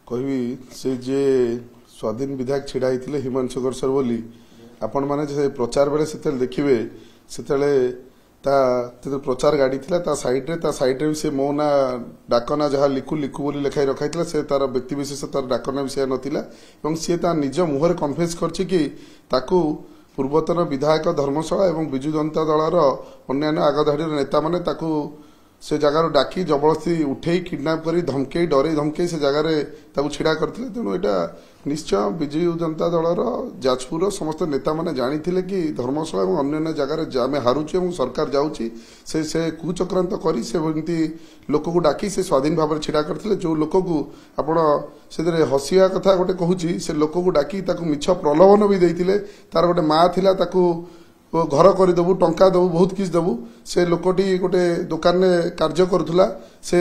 कहबी से जे स्वाधीन विधायक छिड़ा होते हिमांशु गरसर बोली आपण मैंने से प्रचार बेले से देखिए से प्रचार गाड़ी था साइड्रे भी से मो ना डाकना जहाँ लिखु लिखु बोली लिखाई रखाई से तार व्यक्ति विशेष तार डाकना भी से नाला सी निज मुहर कन्फेस कर पूर्वतन विधायक धर्मशाला और विजु जनता दलर अन्य आगधाड़ी नेता मैंने से जगार डाकी जबरदस्ती उठे किडनाप कर धमकई डर धमकई से जगह छिड़ा करते तेणु यहाँ निश्चय विजु जनता दलर जाजपुर समस्त नेता मैंने जानी कि धर्मशाला और अन्य जगह आम हारुचे सरकार जाऊँगी से कुचक्रांत कर लोक को डाकी से स्वाधीन भाव में छिड़ा करते जो लोक को आपण से हसिया कथा गोटे कहूँ से लोक को डाकी मिछ प्रलोभन भी देते तार गोटे माँ थिला घर करदेबू टंका देबू बहुत किसी देबू से लोकटी गोटे दुकान में कार्य करुला से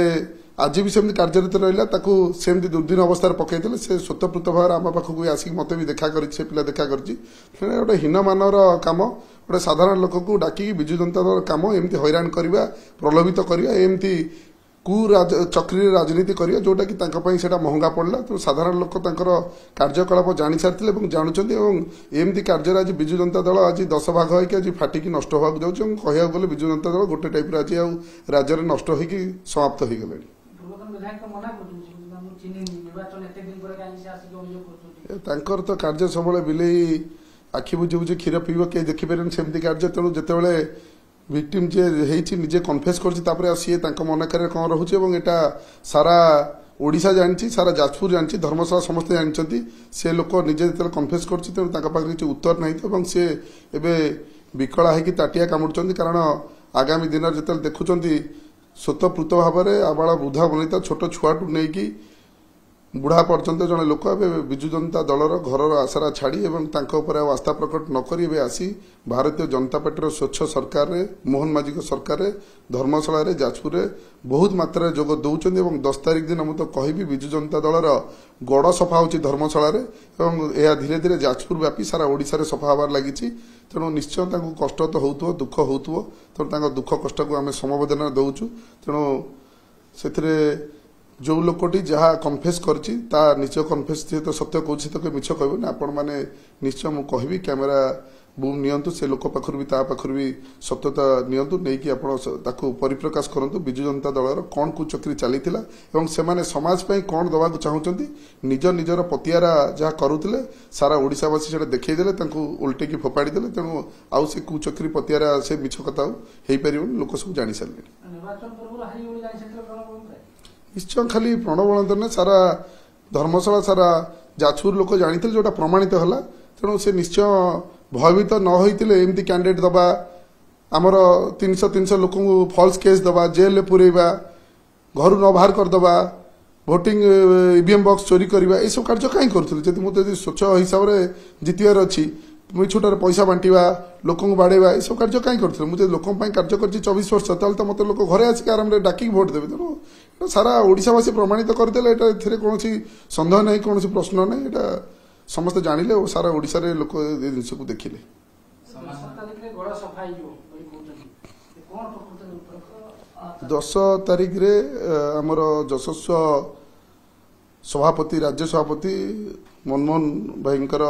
आज भी सेमती कार्यरत रहा सेमती दुर्दिन अवस्था पकईले से स्वतःपूत भाव आम पाखक आसिक मत भी देखा कर पिला देखा कर गोटे हीनमानर काम गोटे साधारण लोक को डाकी विजु जनता दल काम एमती हैरान करवा प्रलोभित करवा एमती चक्री राजनीति करिया जोटा कि सेटा महंगा पड़ला तो साधारण लोक कार्यकलाप जानी सारी जानुंट एमती कार्य आज विजु जनता दल आज 10 भाग होकर आज फाटिकी नष्ट होगा जाऊँ कहूँ गले विजु जनता दल गोटे टाइप आज राज्य में नष्ट होगी समाप्त हो गले तो कार्य सब बिले आखि बुझी बुझी क्षीर पीब किए देखिपारे सेमती कार्य तेणु जिते विक्टिम जे निजे कन्फेस कर सी मन कार्य कौन रोचे एटा सारा ओडिशा जानी सारा जाजपुर जानी धर्मशाला समस्त जानते से लोक निजे जो कन्फेस कर किसी उत्तर ना तो सी एवं विकला होगी ताटिया कामुड़ कारण आगामी दिन में जो देखुं स्वतःपूत भाव में आबाल वृद्धा बनिता छोट छुआटू नहीं बुढ़ा पर्यंत जड़े लोक विजु जनता दलर घर आसरा छाड़ी आस्था प्रकट नक आसी भारतीय जनता पार्टी स्वच्छ सरकार मोहन माझी सरकार धर्मशाला जाजपुर बहुत मात्रा जोग दौरान 10 तारिख दिन मुझे कहि विजु जनता दलर गड़ सफा हो धर्मशाला यह धीरे धीरे जाजपुर व्यापी सारा ओडिशा रे सफा हबार लगी तेणु निश्चय कष्ट तो हो दुख हो तेणु दुख कष्ट को आम समवेदना दौचु तेणु से जो लोकटी जहाँ कन्फेस कर निज कन्फेस तो सत्य कौन तो मिछ कहना आपण मैंने निश्चय मुझे कहि कैमेरा बूम नियंतु से लोक पाखर भी पाखर भी सत्यता नियंतु नहीं कि आपको परिप्रकाश करूँ विजु जनता दलर कौन कुचक्री चली से माने समाज पे कौन दवा चाहते निज निजर पतियारा जहाँ करुले सारा ओडिशावासी से देखईदे उल्टे की फोपाड़ी देले तेणु आउ से कुचक्री पतियारा से मिछ कथा हो पार लोक सब जानी सारे निश्चय खाली प्रणव ने सारा धर्मशाला सारा जाजपुर लोक जानी जोटा प्रमाणित है तेणु से निश्चय भयभीत न होते एमती कैंडिडेट दबा आमर 300 लोक फल्स केस दबा जेल पुरेबा घर न बाहर करदबा भोटिंग ईवीएम बॉक्स चोरी करवा ये सब कार्य कहीं करुँचे मुझे स्वच्छ हिसाब से जितबार अच्छी मिछुटार पैसा बांटा लोक बाड़ेवा ये सब कार्य कहीं करुँचे मुझे लोक कार्य कर 24 वर्ष तो मत लोक घरे आसिक आराम डाक भोट देवे तेणु सारा ओडिशावासी प्रमाणित करदे कौन सन्देह नहीं कौन प्रश्न नहीं यहाँ समस्त जानिले और सारा ओडिशा रे लोक जिनस को देखिले 10 तारिख रे आमर यशस्व सभापति राज्य सभापति मनमोहन भाईंकर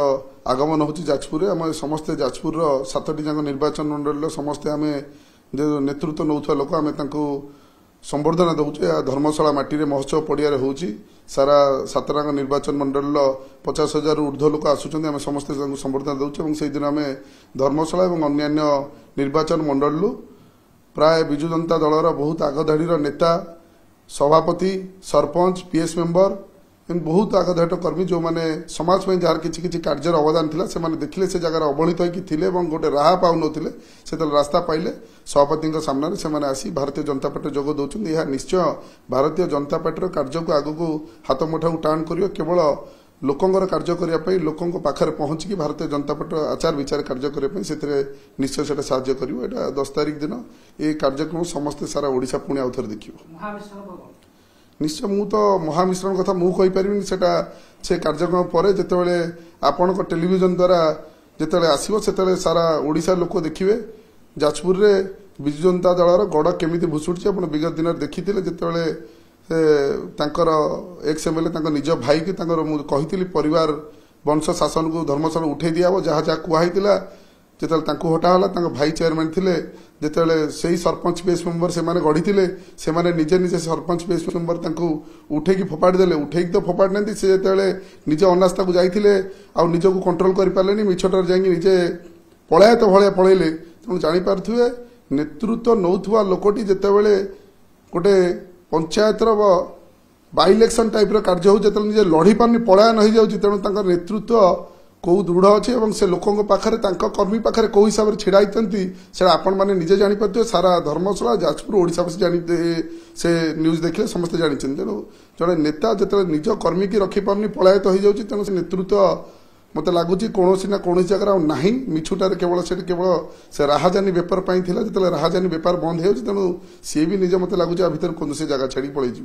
आगमन होची जाजपुर आम समस्त जाजपुर 7टी जाक निर्वाचन मंडल समस्ते आम जो नेतृत्व नौथुवा लोक आम संबर्धना दौचे धर्मशाला माटी रे महोत्सव पड़िया होची सारा 7 निर्वाचन मंडल 50,000 ऊर्ध्व लोक आसुचंदी आम समस्त संबर्धना दौचे और से दिन आम धर्मशाला और अन्य निर्वाचन मंडल प्राय विजु जनता दलर बहुत आगधाड़ी नेता सभापति सरपंच पीएस मेंबर बहुत आगधाट कर्मी जो मैंने समाज में जार किसी कार्य अवदान था से देखिले से जगह अवहेलित होते गोटे राह पाऊन से रास्ता पाइले सभापति सामने से आसी भारतीय जनता पार्टी जोग दौरान यह निश्चय भारतीय जनता पार्टी कार्य को आग को हाथ मुठा टाण कर केवल लोकंर कार्य करने लोकों पाखे पहुँचिकी भारतीय जनता पार्टी आचार विचार कार्य करने से निश्चय से साहाय्य कर 10 तारिख दिन ये कार्यक्रम समस्ते सारा ओडिशा पुणी आउ थे देखिए निश्चय मु तो महामिश्रण कथा मु कहि परिबिनी सेटा से कार्यक्रम पर जेतेबेले आपण को टेलीविजन द्वारा जेतेबेले आसीबो सेतेबेले सारा ओडिशा लोक देखिबे जाजपुर रे विजु जनता दलर गड़ केमिति भुसुड़ी आपण विगत दिन देखिथिले जेतेबेले ତାଙ୍କର ଏକ୍ସ ଏମଏଲଏ ତାଙ୍କ ନିଜ ଭାଇକି ତାଙ୍କର ମୁଁ କହିଥିଲି ପରିବାର ବଂଶ ଶାସନକୁ ଧର୍ମଶାଳା ଉଠେଇ ଦିଆହବ ଯାହା ଯାହା କୁହାହେଇଥିଲା ଯେତେବେଳେ ତାଙ୍କୁ ହଟା ହେଲା ତାଙ୍କ ଭାଇ ଚେୟାରମ୍ୟାନ୍ ଥିଲେ ଯେତେବେଳେ ସେଇ ସରପଞ୍ଚ ବେସ୍ ମେମ୍ବର ସେମାନେ ଗଢ଼ିଥିଲେ ସେମାନେ ନିଜେ ନିଜେ ସରପଞ୍ଚ ବେସ୍ ମେମ୍ବର ତାଙ୍କୁ ଉଠେଇକି ଫୋପାଡ଼ି ଦେଲେ ଉଠେଇକି ତ ଫୋପାଡ଼ି ନାହାନ୍ତି ସେ ଯେତେବେଳେ ନିଜ ଅନାସ୍ଥାକୁ ଯାଇଥିଲେ ଆଉ ନିଜକୁ କଣ୍ଟ୍ରୋଲ କରିପାରିଲେନି ମିଛଟାରେ ଯାଇକି ନିଜେ ପଳାୟତ ଭଳିଆ ପଳେଇଲେ ତେଣୁ ଜାଣିପାରୁଥିବେ ନେତୃତ୍ୱ ନେଉଥିବା ଲୋକଟି ଯେତେବେଳେ ଗୋଟେ ପଞ୍ଚାୟତର ବାଇ ଇଲେକ୍ସନ ଟାଇପ୍ର କାର୍ଯ୍ୟ ହେଉଛି ଯେତେବେଳେ ନିଜେ ଲଢ଼ି ପାରୁନି ପଳାୟନ ହେଇଯାଉଛି ତେଣୁ ତାଙ୍କର ନେତୃତ୍ୱ କେଉଁ ଦୃଢ଼ ଅଛି ଏବଂ ସେ ଲୋକଙ୍କ ପାଖରେ ତାଙ୍କ କର୍ମୀ ପାଖରେ କେଉଁ ହିସାବରେ ଛିଡ଼ା ହେଇଛନ୍ତି ସେଇଟା ଆପଣମାନେ ନିଜେ ଜାଣିପାରୁଥିବେ ସାରା ଧର୍ମଶାଳା ଯାଜପୁର ଓଡ଼ିଶାବାସୀ ସେ ନ୍ୟୁଜ୍ ଦେଖିଲେ ସମସ୍ତେ ଜାଣିଛନ୍ତି ତେଣୁ ଜଣେ ନେତା ଯେତେବେଳେ ନିଜ କର୍ମୀକି ରଖିପାରୁନି ପଳାୟତ ହେଇଯାଉଛି ତେଣୁ ସେ ନେତୃତ୍ୱ ମୋତେ ଲାଗୁଛି କୌଣସି ନା କୌଣସି ଜାଗାରେ ଆଉ ନାହିଁ ମିଛୁଟାରେ କେବଳ ସେଠି କେବଳ ସେ ରାହାଜାନୀ ବେପାର ପାଇଁ ଥିଲା ଯେତେବେଳେ ରାହାଜାନୀ ବେପାର ବନ୍ଦ ହେଇଯାଉଛି ତେଣୁ ସିଏ ବି ନିଜେ ମୋତେ ଲାଗୁଛି ଆ ଭିତରେ କୌଣସି ଜାଗା ଛାଡ଼ି ପଳେଇଯିବେ